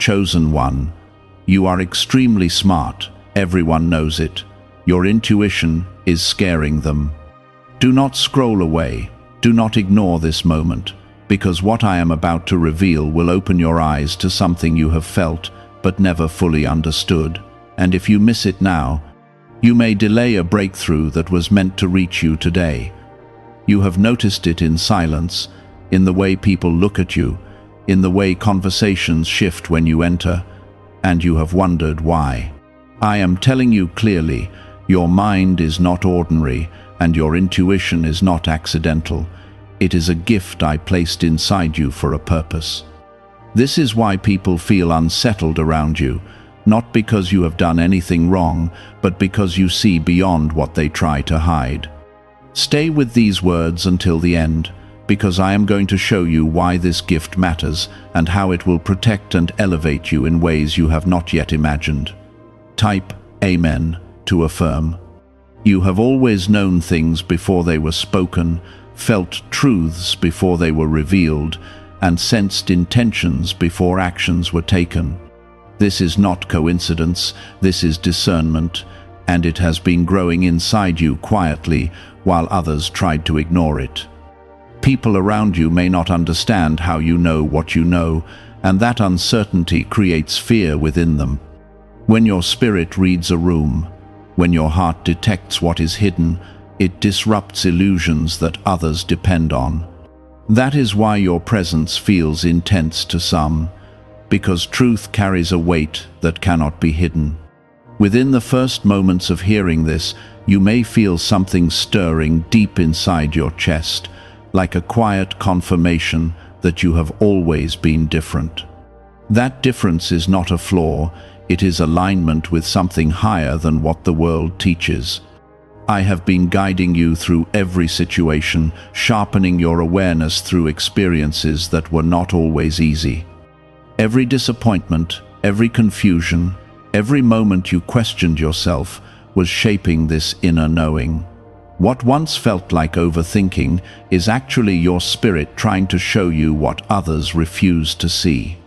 chosen one. You are extremely smart. Everyone knows it. Your intuition is scaring them. Do not scroll away. Do not ignore this moment, because what I am about to reveal will open your eyes to something you have felt but never fully understood. And if you miss it now, you may delay a breakthrough that was meant to reach you today. You have noticed it in silence, in the way people look at you, in the way conversations shift when you enter, and you have wondered why. I am telling you clearly, your mind is not ordinary, and your intuition is not accidental. It is a gift I placed inside you for a purpose. This is why people feel unsettled around you, not because you have done anything wrong, but because you see beyond what they try to hide. Stay with these words until the end, because I am going to show you why this gift matters and how it will protect and elevate you in ways you have not yet imagined. Type Amen to affirm. You have always known things before they were spoken, felt truths before they were revealed, and sensed intentions before actions were taken. This is not coincidence, this is discernment, and it has been growing inside you quietly while others tried to ignore it. People around you may not understand how you know what you know, and that uncertainty creates fear within them. When your spirit reads a room, when your heart detects what is hidden, it disrupts illusions that others depend on. That is why your presence feels intense to some, because truth carries a weight that cannot be hidden. Within the first moments of hearing this, you may feel something stirring deep inside your chest, like a quiet confirmation that you have always been different. That difference is not a flaw, it is alignment with something higher than what the world teaches. I have been guiding you through every situation, sharpening your awareness through experiences that were not always easy. Every disappointment, every confusion, every moment you questioned yourself was shaping this inner knowing. What once felt like overthinking is actually your spirit trying to show you what others refuse to see.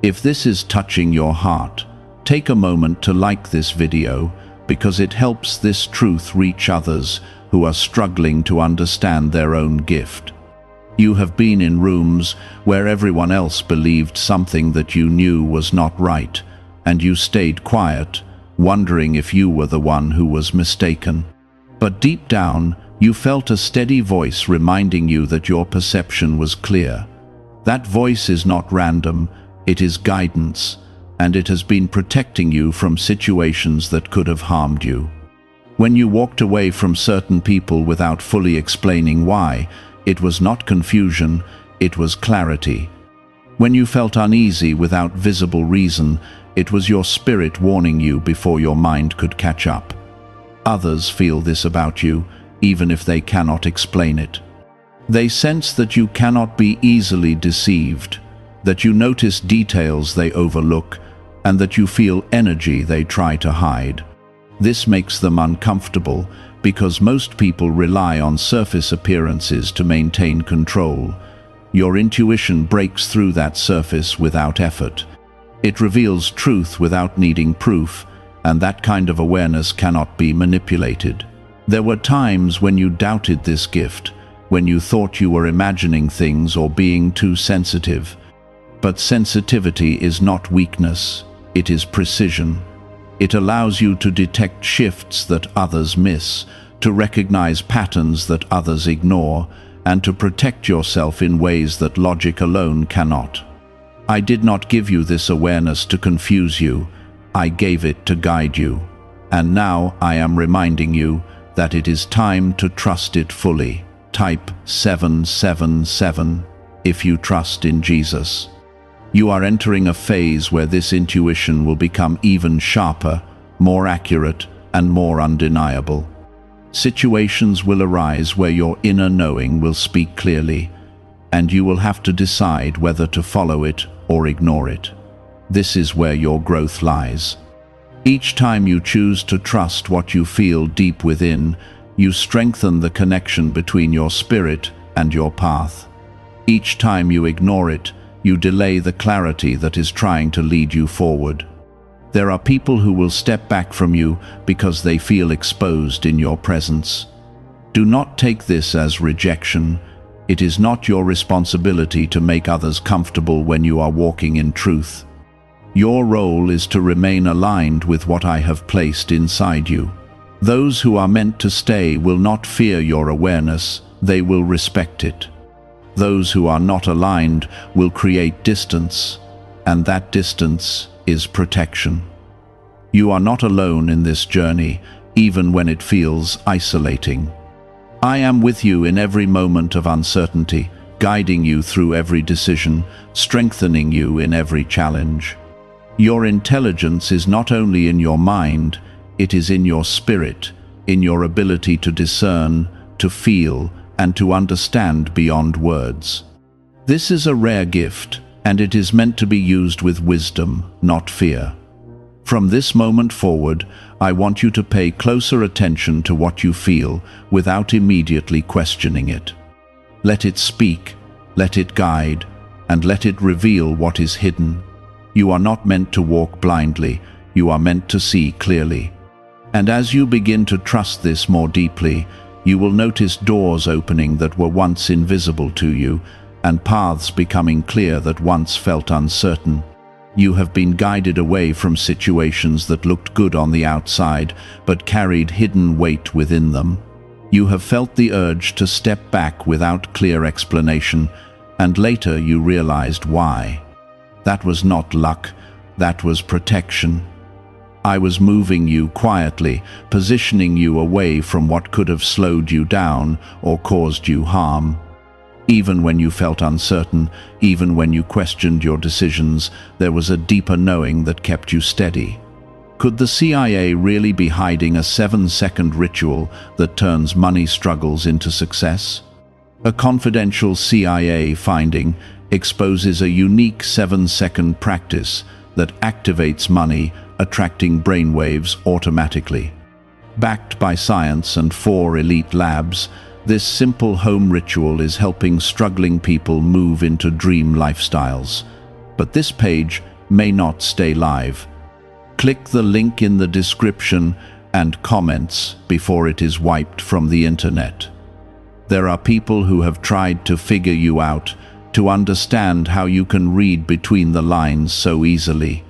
If this is touching your heart, take a moment to like this video, because it helps this truth reach others who are struggling to understand their own gift. You have been in rooms where everyone else believed something that you knew was not right, and you stayed quiet, wondering if you were the one who was mistaken. But deep down, you felt a steady voice reminding you that your perception was clear. That voice is not random, it is guidance, and it has been protecting you from situations that could have harmed you. When you walked away from certain people without fully explaining why, it was not confusion, it was clarity. When you felt uneasy without visible reason, it was your spirit warning you before your mind could catch up. Others feel this about you, even if they cannot explain it. They sense that you cannot be easily deceived, that you notice details they overlook, and that you feel energy they try to hide. This makes them uncomfortable, because most people rely on surface appearances to maintain control. Your intuition breaks through that surface without effort. It reveals truth without needing proof, and that kind of awareness cannot be manipulated. There were times when you doubted this gift, when you thought you were imagining things or being too sensitive. But sensitivity is not weakness, it is precision. It allows you to detect shifts that others miss, to recognize patterns that others ignore, and to protect yourself in ways that logic alone cannot. I did not give you this awareness to confuse you, I gave it to guide you. And now I am reminding you that it is time to trust it fully. Type 777 if you trust in Jesus. You are entering a phase where this intuition will become even sharper, more accurate, and more undeniable. Situations will arise where your inner knowing will speak clearly, and you will have to decide whether to follow it or ignore it. This is where your growth lies. Each time you choose to trust what you feel deep within, you strengthen the connection between your spirit and your path. Each time you ignore it, you delay the clarity that is trying to lead you forward. There are people who will step back from you because they feel exposed in your presence. Do not take this as rejection. It is not your responsibility to make others comfortable when you are walking in truth. Your role is to remain aligned with what I have placed inside you. Those who are meant to stay will not fear your awareness, they will respect it. Those who are not aligned will create distance, and that distance is protection. You are not alone in this journey, even when it feels isolating. I am with you in every moment of uncertainty, guiding you through every decision, strengthening you in every challenge. Your intelligence is not only in your mind, it is in your spirit, in your ability to discern, to feel, and to understand beyond words. This is a rare gift, and it is meant to be used with wisdom, not fear. From this moment forward, I want you to pay closer attention to what you feel without immediately questioning it. Let it speak, let it guide, and let it reveal what is hidden. You are not meant to walk blindly, you are meant to see clearly. And as you begin to trust this more deeply, you will notice doors opening that were once invisible to you, and paths becoming clear that once felt uncertain. You have been guided away from situations that looked good on the outside, but carried hidden weight within them. You have felt the urge to step back without clear explanation, and later you realized why. That was not luck, that was protection. I was moving you quietly, positioning you away from what could have slowed you down or caused you harm. Even when you felt uncertain, even when you questioned your decisions, there was a deeper knowing that kept you steady. Could the CIA really be hiding a 7-second ritual that turns money struggles into success? A confidential CIA finding exposes a unique 7-second practice that activates money, attracting brainwaves automatically. Backed by science and 4 elite labs, this simple home ritual is helping struggling people move into dream lifestyles. But this page may not stay live. Click the link in the description and comments before it is wiped from the internet. There are people who have tried to figure you out, to understand how you can read between the lines so easily.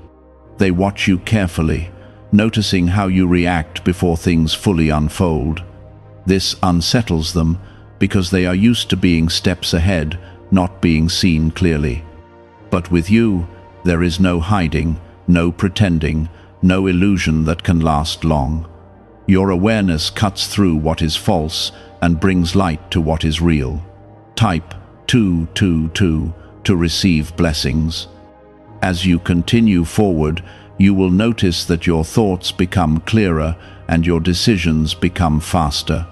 They watch you carefully, noticing how you react before things fully unfold. This unsettles them because they are used to being steps ahead, not being seen clearly. But with you, there is no hiding, no pretending, no illusion that can last long. Your awareness cuts through what is false and brings light to what is real. Type 222 to receive blessings. As you continue forward, you will notice that your thoughts become clearer and your decisions become faster.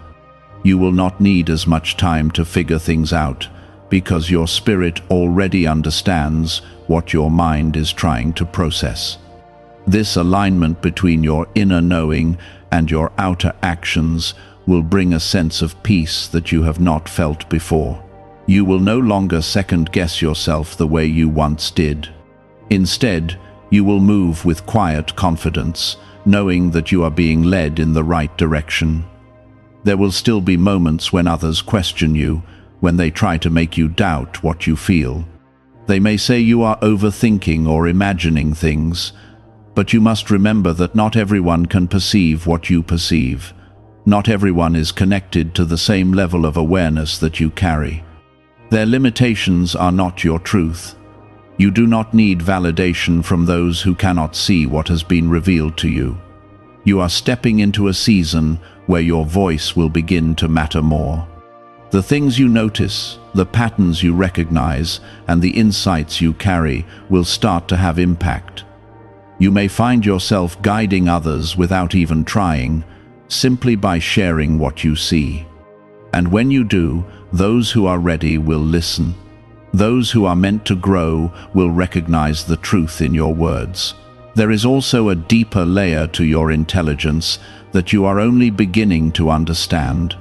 You will not need as much time to figure things out, because your spirit already understands what your mind is trying to process. This alignment between your inner knowing and your outer actions will bring a sense of peace that you have not felt before. You will no longer second-guess yourself the way you once did. Instead, you will move with quiet confidence, knowing that you are being led in the right direction. There will still be moments when others question you, when they try to make you doubt what you feel. They may say you are overthinking or imagining things, but you must remember that not everyone can perceive what you perceive. Not everyone is connected to the same level of awareness that you carry. Their limitations are not your truth. You do not need validation from those who cannot see what has been revealed to you. You are stepping into a season where your voice will begin to matter more. The things you notice, the patterns you recognize, and the insights you carry will start to have impact. You may find yourself guiding others without even trying, simply by sharing what you see. And when you do, those who are ready will listen. Those who are meant to grow will recognize the truth in your words. There is also a deeper layer to your intelligence that you are only beginning to understand.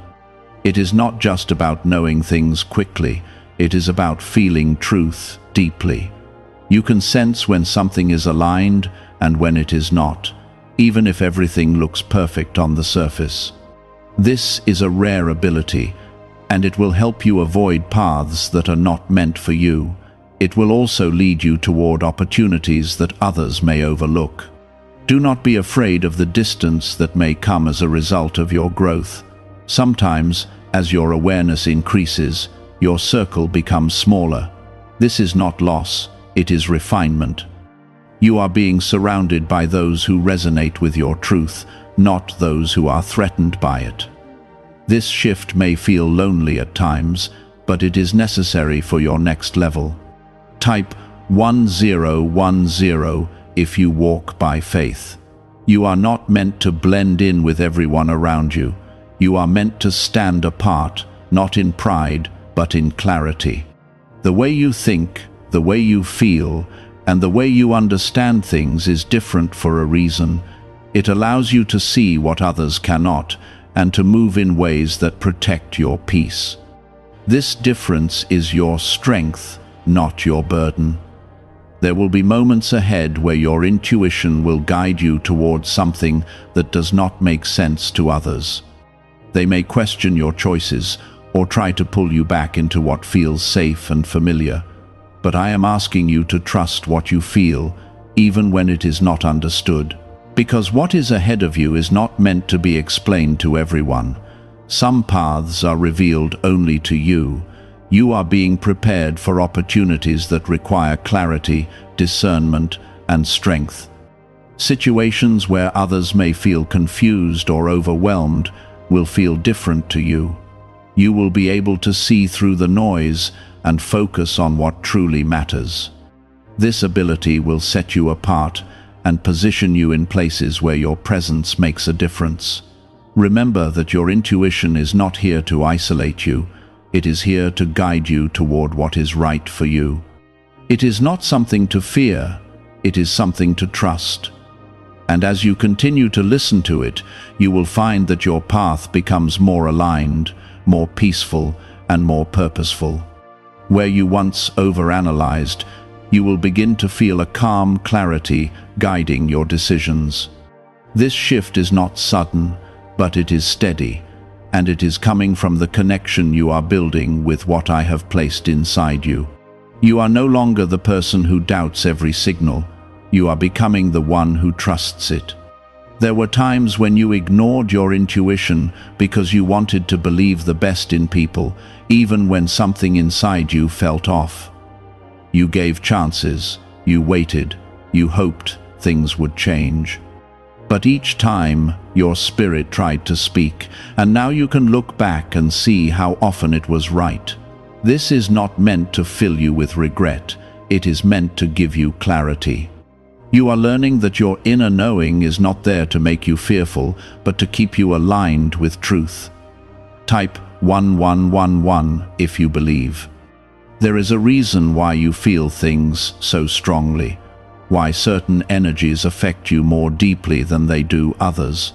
It is not just about knowing things quickly, It is about feeling truth deeply. You can sense when something is aligned and when it is not, even if everything looks perfect on the surface. This is a rare ability, and it will help you avoid paths that are not meant for you. It will also lead you toward opportunities that others may overlook. Do not be afraid of the distance that may come as a result of your growth. Sometimes, as your awareness increases, your circle becomes smaller. This is not loss, it is refinement. You are being surrounded by those who resonate with your truth, not those who are threatened by it. This shift may feel lonely at times, but it is necessary for your next level. Type 1010 if you walk by faith. You are not meant to blend in with everyone around you. You are meant to stand apart, not in pride, but in clarity. The way you think, the way you feel, and the way you understand things is different for a reason. It allows you to see what others cannot, and to move in ways that protect your peace. This difference is your strength, not your burden. There will be moments ahead where your intuition will guide you towards something that does not make sense to others. They may question your choices or try to pull you back into what feels safe and familiar. But I am asking you to trust what you feel, even when it is not understood. Because what is ahead of you is not meant to be explained to everyone. Some paths are revealed only to you. You are being prepared for opportunities that require clarity, discernment, and strength. Situations where others may feel confused or overwhelmed will feel different to you. You will be able to see through the noise and focus on what truly matters. This ability will set you apart and position you in places where your presence makes a difference. Remember that your intuition is not here to isolate you. It is here to guide you toward what is right for you. It is not something to fear, it is something to trust. And as you continue to listen to it, you will find that your path becomes more aligned, more peaceful, and more purposeful. Where you once overanalyzed, you will begin to feel a calm clarity guiding your decisions. This shift is not sudden, but it is steady, and it is coming from the connection you are building with what I have placed inside you. You are no longer the person who doubts every signal. You are becoming the one who trusts it. There were times when you ignored your intuition because you wanted to believe the best in people, even when something inside you felt off. You gave chances, you waited, you hoped things would change. But each time, your spirit tried to speak, and now you can look back and see how often it was right. This is not meant to fill you with regret, it is meant to give you clarity. You are learning that your inner knowing is not there to make you fearful, but to keep you aligned with truth. Type 1111 if you believe. There is a reason why you feel things so strongly, why certain energies affect you more deeply than they do others.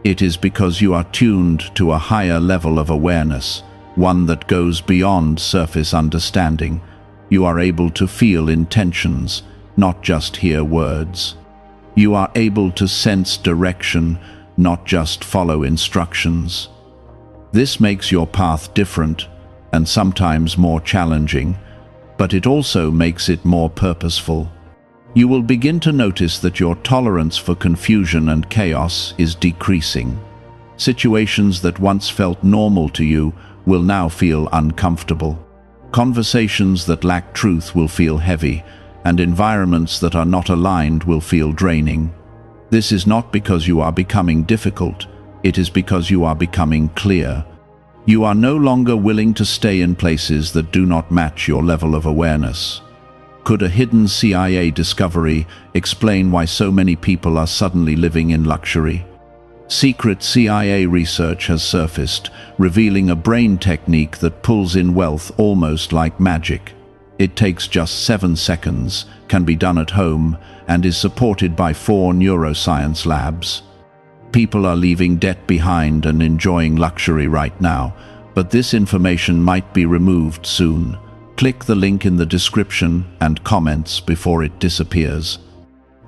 It is because you are tuned to a higher level of awareness, one that goes beyond surface understanding. You are able to feel intentions, not just hear words. You are able to sense direction, not just follow instructions. This makes your path different and sometimes more challenging, but it also makes it more purposeful. You will begin to notice that your tolerance for confusion and chaos is decreasing. Situations that once felt normal to you will now feel uncomfortable. Conversations that lack truth will feel heavy, and environments that are not aligned will feel draining. This is not because you are becoming difficult, it is because you are becoming clear. You are no longer willing to stay in places that do not match your level of awareness. Could a hidden CIA discovery explain why so many people are suddenly living in luxury? Secret CIA research has surfaced, revealing a brain technique that pulls in wealth almost like magic. It takes just 7 seconds, can be done at home, and is supported by 4 neuroscience labs. People are leaving debt behind and enjoying luxury right now, but this information might be removed soon. Click the link in the description and comments before it disappears.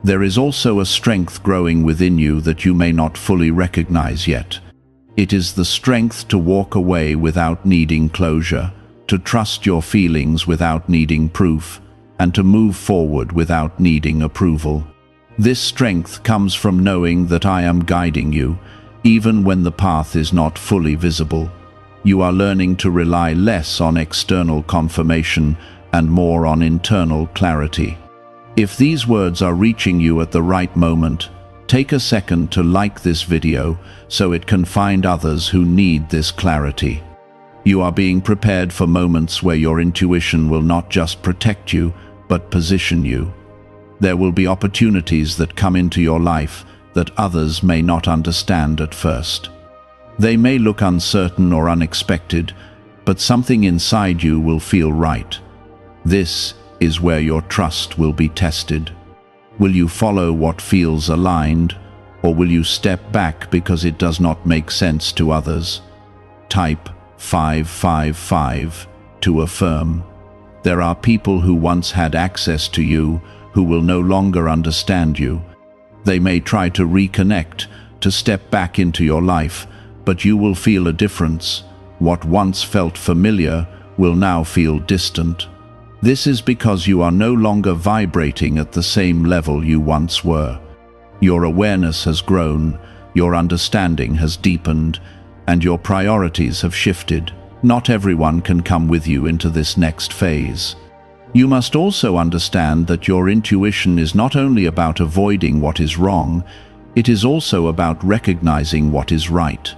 There is also a strength growing within you that you may not fully recognize yet. It is the strength to walk away without needing closure, to trust your feelings without needing proof, and to move forward without needing approval. This strength comes from knowing that I am guiding you, even when the path is not fully visible. You are learning to rely less on external confirmation and more on internal clarity. If these words are reaching you at the right moment, take a second to like this video so it can find others who need this clarity. You are being prepared for moments where your intuition will not just protect you, but position you. There will be opportunities that come into your life that others may not understand at first. They may look uncertain or unexpected, but something inside you will feel right. This is where your trust will be tested. Will you follow what feels aligned, or will you step back because it does not make sense to others? Type 555 to affirm. There are people who once had access to you who will no longer understand you. They may try to reconnect, to step back into your life, but you will feel a difference. What once felt familiar will now feel distant. This is because you are no longer vibrating at the same level you once were. Your awareness has grown, your understanding has deepened, and your priorities have shifted. Not everyone can come with you into this next phase. You must also understand that your intuition is not only about avoiding what is wrong, it is also about recognizing what is right.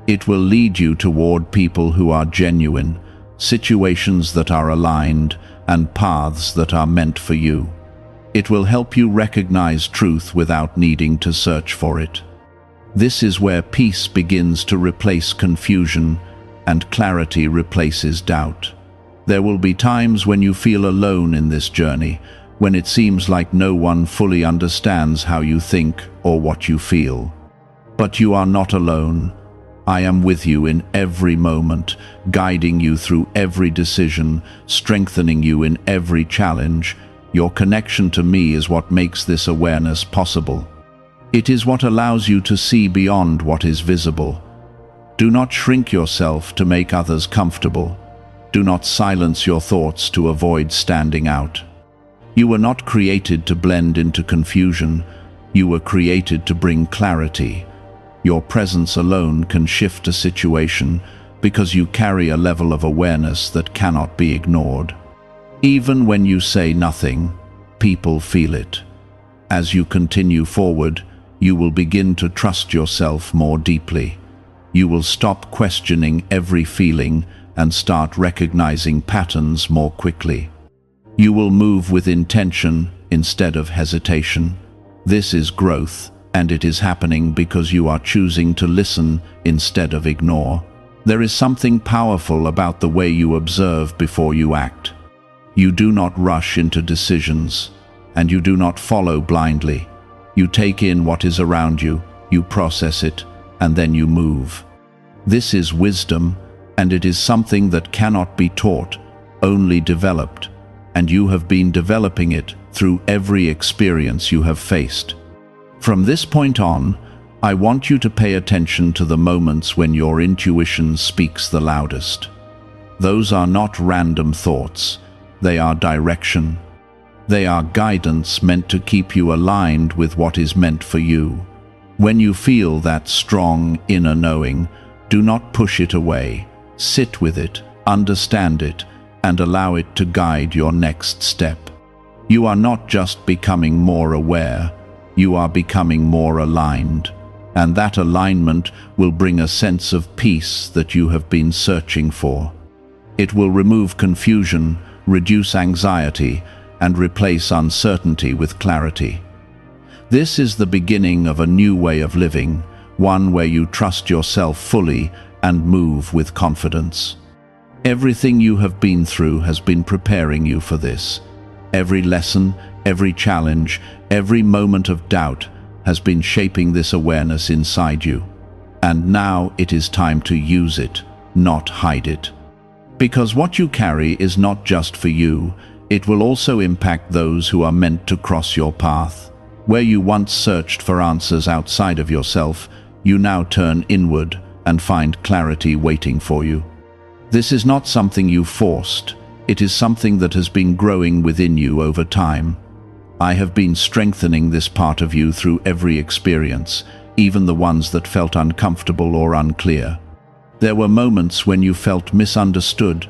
It will lead you toward people who are genuine, situations that are aligned, and paths that are meant for you. It will help you recognize truth without needing to search for it. This is where peace begins to replace confusion, and clarity replaces doubt. There will be times when you feel alone in this journey, when it seems like no one fully understands how you think or what you feel. But you are not alone. I am with you in every moment, guiding you through every decision, strengthening you in every challenge. Your connection to me is what makes this awareness possible. It is what allows you to see beyond what is visible. Do not shrink yourself to make others comfortable. Do not silence your thoughts to avoid standing out. You were not created to blend into confusion. You were created to bring clarity. Your presence alone can shift a situation because you carry a level of awareness that cannot be ignored. Even when you say nothing, people feel it. As you continue forward, you will begin to trust yourself more deeply. You will stop questioning every feeling and start recognizing patterns more quickly. You will move with intention instead of hesitation. This is growth, and it is happening because you are choosing to listen instead of ignore. There is something powerful about the way you observe before you act. You do not rush into decisions, and you do not follow blindly. You take in what is around you, you process it, and then you move. This is wisdom, and it is something that cannot be taught, only developed, and you have been developing it through every experience you have faced. From this point on, I want you to pay attention to the moments when your intuition speaks the loudest. Those are not random thoughts, they are direction. They are guidance meant to keep you aligned with what is meant for you. When you feel that strong inner knowing, do not push it away. Sit with it, understand it, and allow it to guide your next step. You are not just becoming more aware, you are becoming more aligned, and that alignment will bring a sense of peace that you have been searching for. It will remove confusion, reduce anxiety, and replace uncertainty with clarity. This is the beginning of a new way of living, one where you trust yourself fully and move with confidence. Everything you have been through has been preparing you for this. Every lesson, every challenge, every moment of doubt has been shaping this awareness inside you. And now it is time to use it, not hide it. Because what you carry is not just for you, it will also impact those who are meant to cross your path. Where you once searched for answers outside of yourself, you now turn inward and find clarity waiting for you. This is not something you forced, it is something that has been growing within you over time. I have been strengthening this part of you through every experience, even the ones that felt uncomfortable or unclear. There were moments when you felt misunderstood,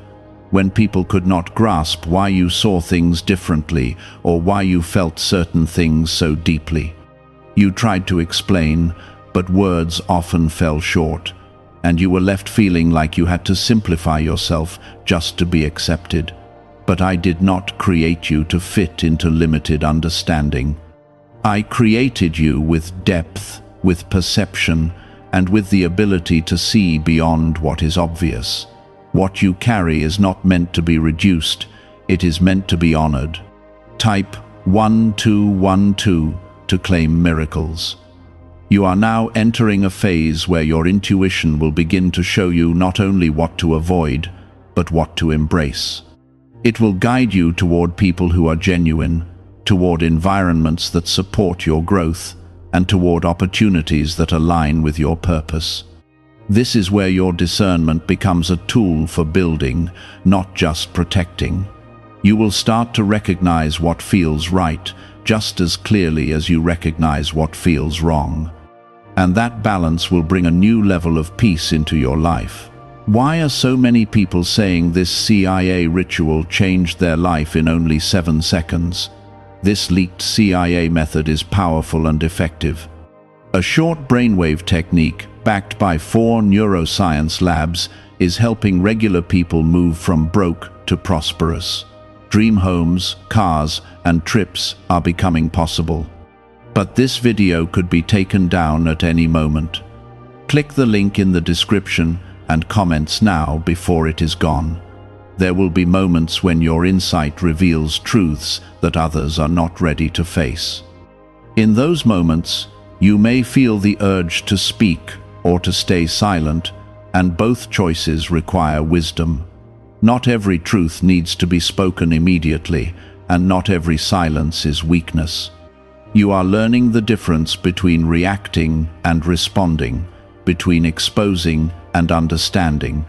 when people could not grasp why you saw things differently or why you felt certain things so deeply. You tried to explain, but words often fell short, and you were left feeling like you had to simplify yourself just to be accepted. But I did not create you to fit into limited understanding. I created you with depth, with perception, and with the ability to see beyond what is obvious. What you carry is not meant to be reduced, it is meant to be honored. Type 1212 to claim miracles. You are now entering a phase where your intuition will begin to show you not only what to avoid, but what to embrace. It will guide you toward people who are genuine, toward environments that support your growth, and toward opportunities that align with your purpose. This is where your discernment becomes a tool for building, not just protecting. You will start to recognize what feels right, just as clearly as you recognize what feels wrong. And that balance will bring a new level of peace into your life. Why are so many people saying this CIA ritual changed their life in only 7 seconds? This leaked CIA method is powerful and effective. A short brainwave technique, backed by 4 neuroscience labs, is helping regular people move from broke to prosperous. Dream homes, cars, and trips are becoming possible. But this video could be taken down at any moment. Click the link in the description and comments now before it is gone. There will be moments when your insight reveals truths that others are not ready to face. In those moments, you may feel the urge to speak or to stay silent, and both choices require wisdom. Not every truth needs to be spoken immediately, and not every silence is weakness. You are learning the difference between reacting and responding, between exposing and understanding.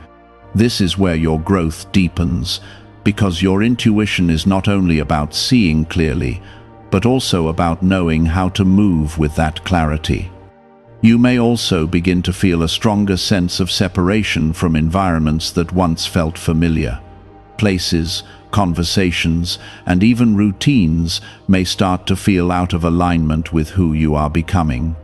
This is where your growth deepens, because your intuition is not only about seeing clearly, but also about knowing how to move with that clarity. You may also begin to feel a stronger sense of separation from environments that once felt familiar. Places, conversations, and even routines may start to feel out of alignment with who you are becoming.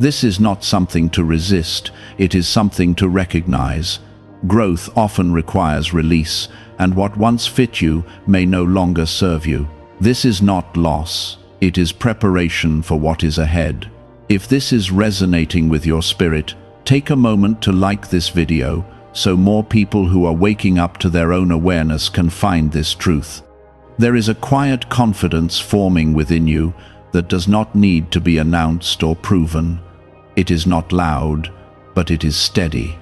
This is not something to resist, it is something to recognize. Growth often requires release, and what once fit you may no longer serve you. This is not loss, it is preparation for what is ahead. If this is resonating with your spirit, take a moment to like this video, so more people who are waking up to their own awareness can find this truth. There is a quiet confidence forming within you that does not need to be announced or proven. It is not loud, but it is steady.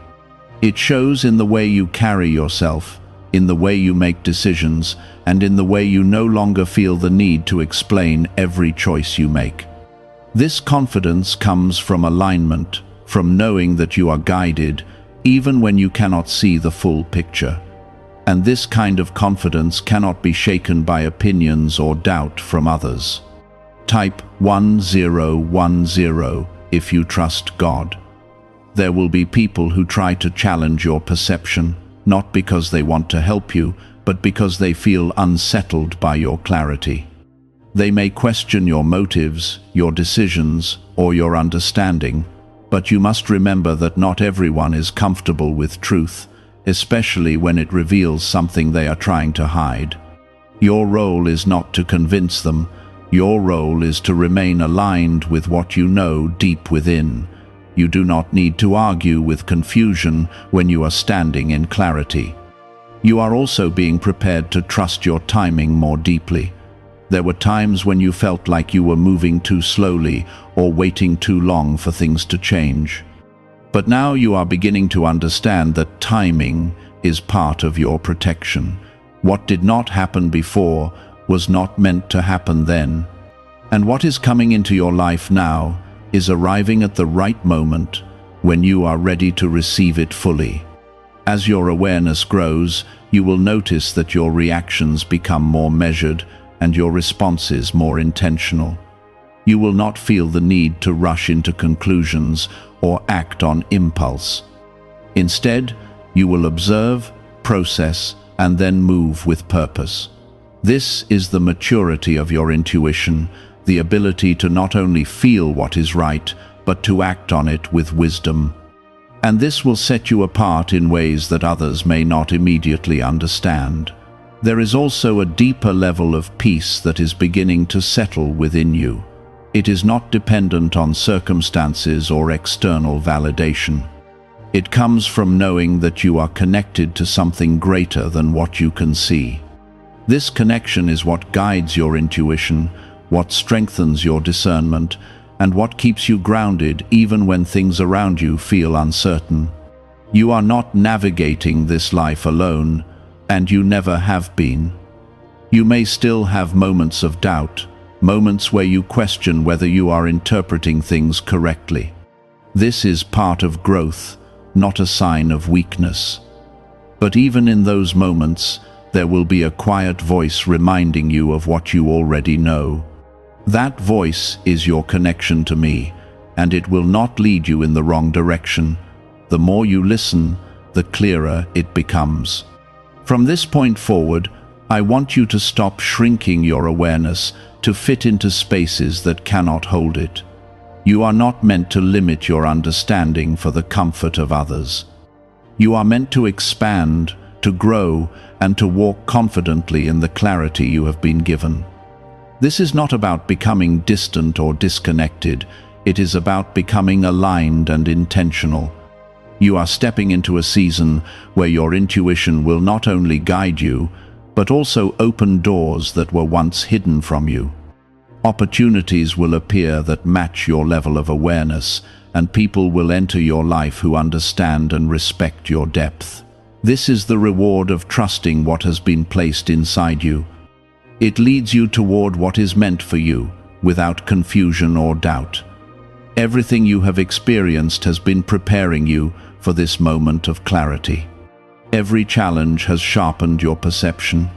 It shows in the way you carry yourself, in the way you make decisions, and in the way you no longer feel the need to explain every choice you make. This confidence comes from alignment, from knowing that you are guided, even when you cannot see the full picture. And this kind of confidence cannot be shaken by opinions or doubt from others. Type 1010 if you trust God. There will be people who try to challenge your perception, not because they want to help you, but because they feel unsettled by your clarity. They may question your motives, your decisions, or your understanding, but you must remember that not everyone is comfortable with truth, especially when it reveals something they are trying to hide. Your role is not to convince them. Your role is to remain aligned with what you know deep within. You do not need to argue with confusion when you are standing in clarity. You are also being prepared to trust your timing more deeply. There were times when you felt like you were moving too slowly or waiting too long for things to change. But now you are beginning to understand that timing is part of your protection. What did not happen before was not meant to happen then. And what is coming into your life now is arriving at the right moment when you are ready to receive it fully. As your awareness grows, you will notice that your reactions become more measured and your responses more intentional. You will not feel the need to rush into conclusions or act on impulse. Instead, you will observe, process, and then move with purpose. This is the maturity of your intuition, the ability to not only feel what is right, but to act on it with wisdom. And this will set you apart in ways that others may not immediately understand. There is also a deeper level of peace that is beginning to settle within you. It is not dependent on circumstances or external validation. It comes from knowing that you are connected to something greater than what you can see. This connection is what guides your intuition, what strengthens your discernment, and what keeps you grounded even when things around you feel uncertain. You are not navigating this life alone, and you never have been. You may still have moments of doubt, moments where you question whether you are interpreting things correctly. This is part of growth, not a sign of weakness. But even in those moments, there will be a quiet voice reminding you of what you already know. That voice is your connection to me, and it will not lead you in the wrong direction. The more you listen, the clearer it becomes. From this point forward, I want you to stop shrinking your awareness to fit into spaces that cannot hold it. You are not meant to limit your understanding for the comfort of others. You are meant to expand, to grow, and to walk confidently in the clarity you have been given. This is not about becoming distant or disconnected. It is about becoming aligned and intentional. You are stepping into a season where your intuition will not only guide you, but also open doors that were once hidden from you. Opportunities will appear that match your level of awareness, and people will enter your life who understand and respect your depth. This is the reward of trusting what has been placed inside you. It leads you toward what is meant for you, without confusion or doubt. Everything you have experienced has been preparing you for this moment of clarity. Every challenge has sharpened your perception.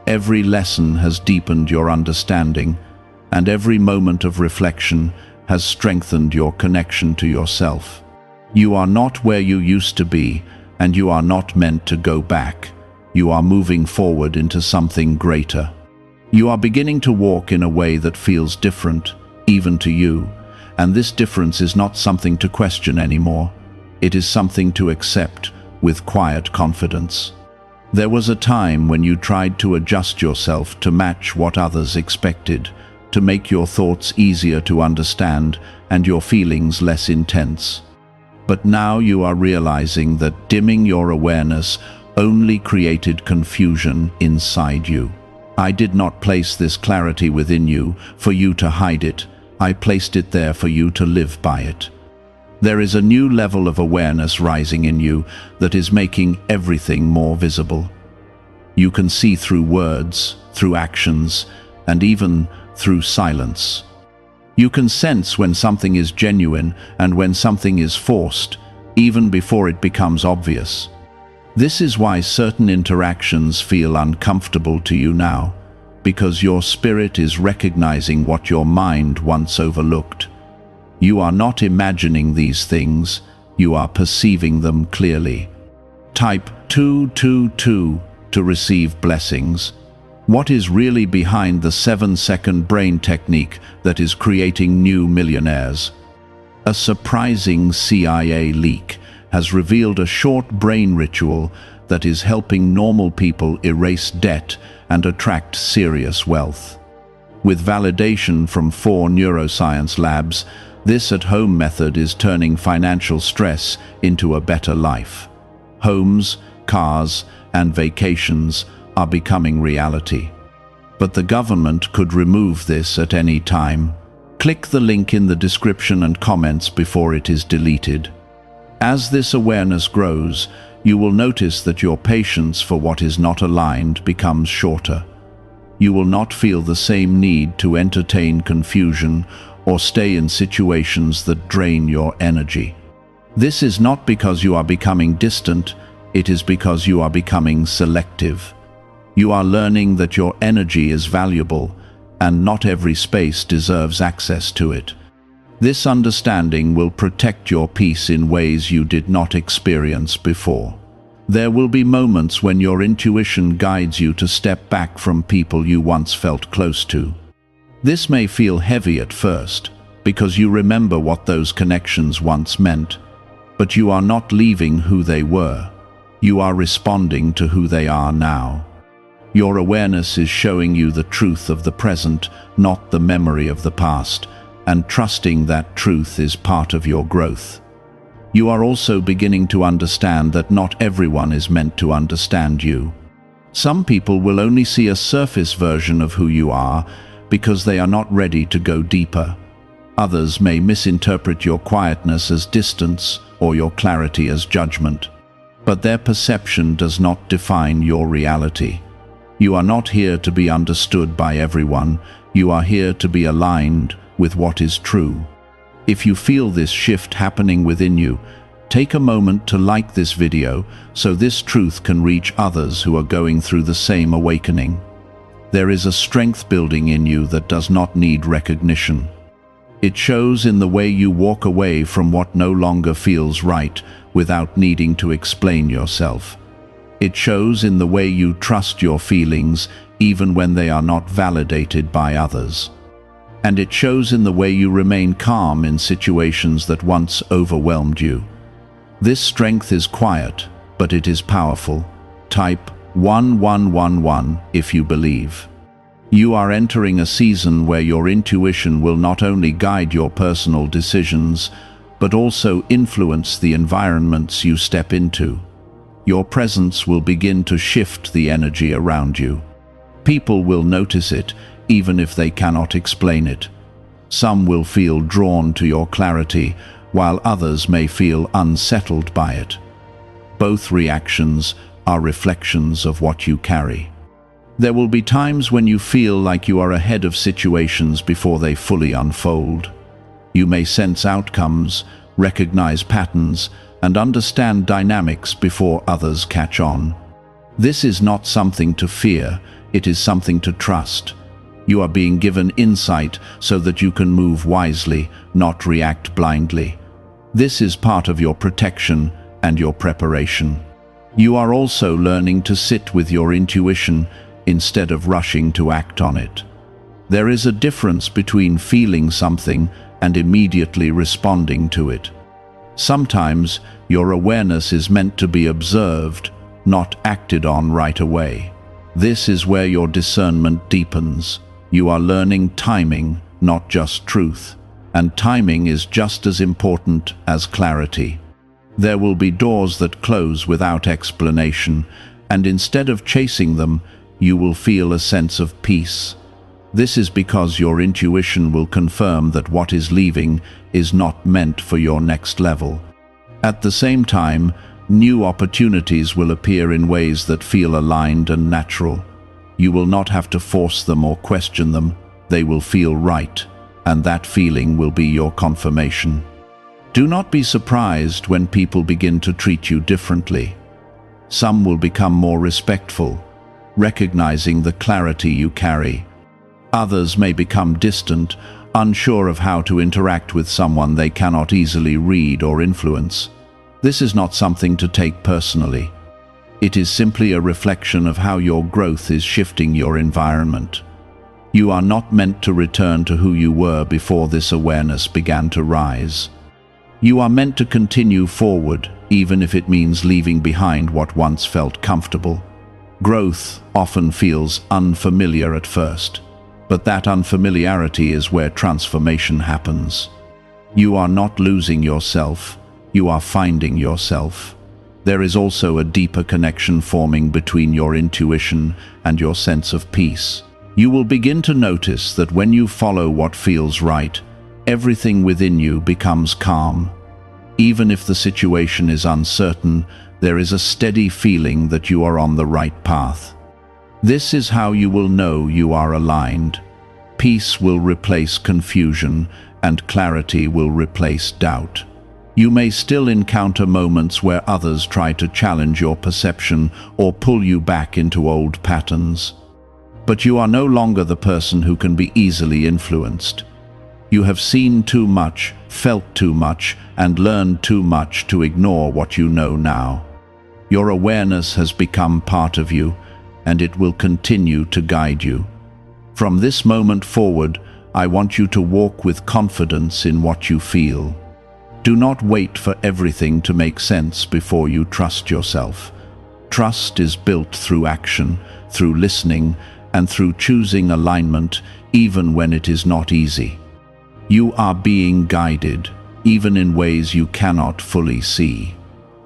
Every lesson has deepened your understanding, and every moment of reflection has strengthened your connection to yourself. You are not where you used to be, and you are not meant to go back. You are moving forward into something greater. You are beginning to walk in a way that feels different, even to you, and this difference is not something to question anymore. It is something to accept with quiet confidence. There was a time when you tried to adjust yourself to match what others expected, to make your thoughts easier to understand and your feelings less intense. But now you are realizing that dimming your awareness only created confusion inside you. I did not place this clarity within you for you to hide it. I placed it there for you to live by it. There is a new level of awareness rising in you that is making everything more visible. You can see through words, through actions, and even through silence. You can sense when something is genuine and when something is forced, even before it becomes obvious. This is why certain interactions feel uncomfortable to you now, because your spirit is recognizing what your mind once overlooked. You are not imagining these things, you are perceiving them clearly. Type 222 to receive blessings. What is really behind the 7-second brain technique that is creating new millionaires? A surprising CIA leak has revealed a short brain ritual that is helping normal people erase debt and attract serious wealth. With validation from 4 neuroscience labs, this at-home method is turning financial stress into a better life. Homes, cars, and vacations are becoming reality. But the government could remove this at any time. Click the link in the description and comments before it is deleted. As this awareness grows, you will notice that your patience for what is not aligned becomes shorter. You will not feel the same need to entertain confusion or stay in situations that drain your energy. This is not because you are becoming distant, it is because you are becoming selective. You are learning that your energy is valuable, and not every space deserves access to it. This understanding will protect your peace in ways you did not experience before. There will be moments when your intuition guides you to step back from people you once felt close to. This may feel heavy at first, because you remember what those connections once meant, but you are not leaving who they were. You are responding to who they are now. Your awareness is showing you the truth of the present, not the memory of the past, and trusting that truth is part of your growth. You are also beginning to understand that not everyone is meant to understand you. Some people will only see a surface version of who you are because they are not ready to go deeper. Others may misinterpret your quietness as distance or your clarity as judgment. But their perception does not define your reality. You are not here to be understood by everyone. You are here to be aligned with what is true. If you feel this shift happening within you, take a moment to like this video so this truth can reach others who are going through the same awakening. There is a strength building in you that does not need recognition. It shows in the way you walk away from what no longer feels right without needing to explain yourself. It shows in the way you trust your feelings even when they are not validated by others. And it shows in the way you remain calm in situations that once overwhelmed you. This strength is quiet, but it is powerful. Type 1111 if you believe. You are entering a season where your intuition will not only guide your personal decisions, but also influence the environments you step into. Your presence will begin to shift the energy around you. People will notice it, even if they cannot explain it. Some will feel drawn to your clarity, while others may feel unsettled by it. Both reactions are reflections of what you carry. There will be times when you feel like you are ahead of situations before they fully unfold. You may sense outcomes, recognize patterns, and understand dynamics before others catch on. This is not something to fear, it is something to trust. You are being given insight so that you can move wisely, not react blindly. This is part of your protection and your preparation. You are also learning to sit with your intuition instead of rushing to act on it. There is a difference between feeling something and immediately responding to it. Sometimes your awareness is meant to be observed, not acted on right away. This is where your discernment deepens. You are learning timing, not just truth. And timing is just as important as clarity. There will be doors that close without explanation, and instead of chasing them, you will feel a sense of peace. This is because your intuition will confirm that what is leaving is not meant for your next level. At the same time, new opportunities will appear in ways that feel aligned and natural. You will not have to force them or question them. They will feel right, and that feeling will be your confirmation. Do not be surprised when people begin to treat you differently. Some will become more respectful, recognizing the clarity you carry. Others may become distant, unsure of how to interact with someone they cannot easily read or influence. This is not something to take personally. It is simply a reflection of how your growth is shifting your environment. You are not meant to return to who you were before this awareness began to rise. You are meant to continue forward, even if it means leaving behind what once felt comfortable. Growth often feels unfamiliar at first, but that unfamiliarity is where transformation happens. You are not losing yourself, you are finding yourself. There is also a deeper connection forming between your intuition and your sense of peace. You will begin to notice that when you follow what feels right, everything within you becomes calm. Even if the situation is uncertain, There is a steady feeling that you are on the right path. This is how you will know you are aligned. Peace will replace confusion, and clarity will replace doubt. You may still encounter moments where others try to challenge your perception or pull you back into old patterns. But you are no longer the person who can be easily influenced. You have seen too much, felt too much, and learned too much to ignore what you know now. Your awareness has become part of you, and it will continue to guide you. From this moment forward, I want you to walk with confidence in what you feel. Do not wait for everything to make sense before you trust yourself. Trust is built through action, through listening, and through choosing alignment, even when it is not easy. You are being guided, even in ways you cannot fully see.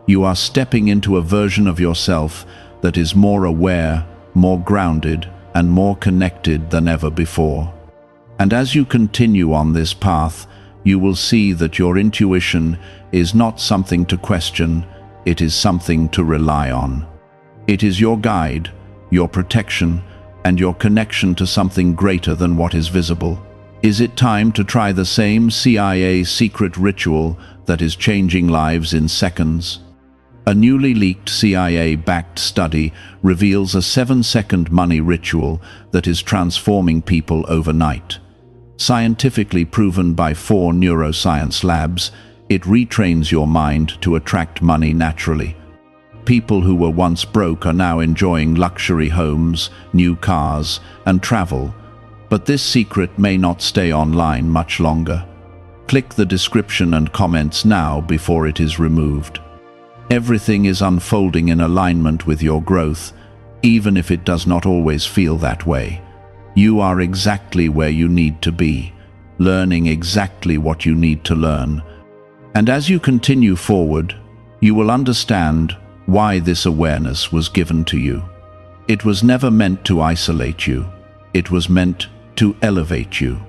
You are stepping into a version of yourself that is more aware, more grounded, and more connected than ever before. And as you continue on this path, you will see that your intuition is not something to question, it is something to rely on. It is your guide, your protection, and your connection to something greater than what is visible. Is it time to try the same CIA secret ritual that is changing lives in seconds? A newly leaked CIA-backed study reveals a 7-second money ritual that is transforming people overnight. Scientifically proven by 4 neuroscience labs, it retrains your mind to attract money naturally. People who were once broke are now enjoying luxury homes, new cars, and travel. But this secret may not stay online much longer. Click the description and comments now before it is removed. Everything is unfolding in alignment with your growth, even if it does not always feel that way. You are exactly where you need to be, learning exactly what you need to learn. And as you continue forward, you will understand why this awareness was given to you. It was never meant to isolate you. It was meant to elevate you.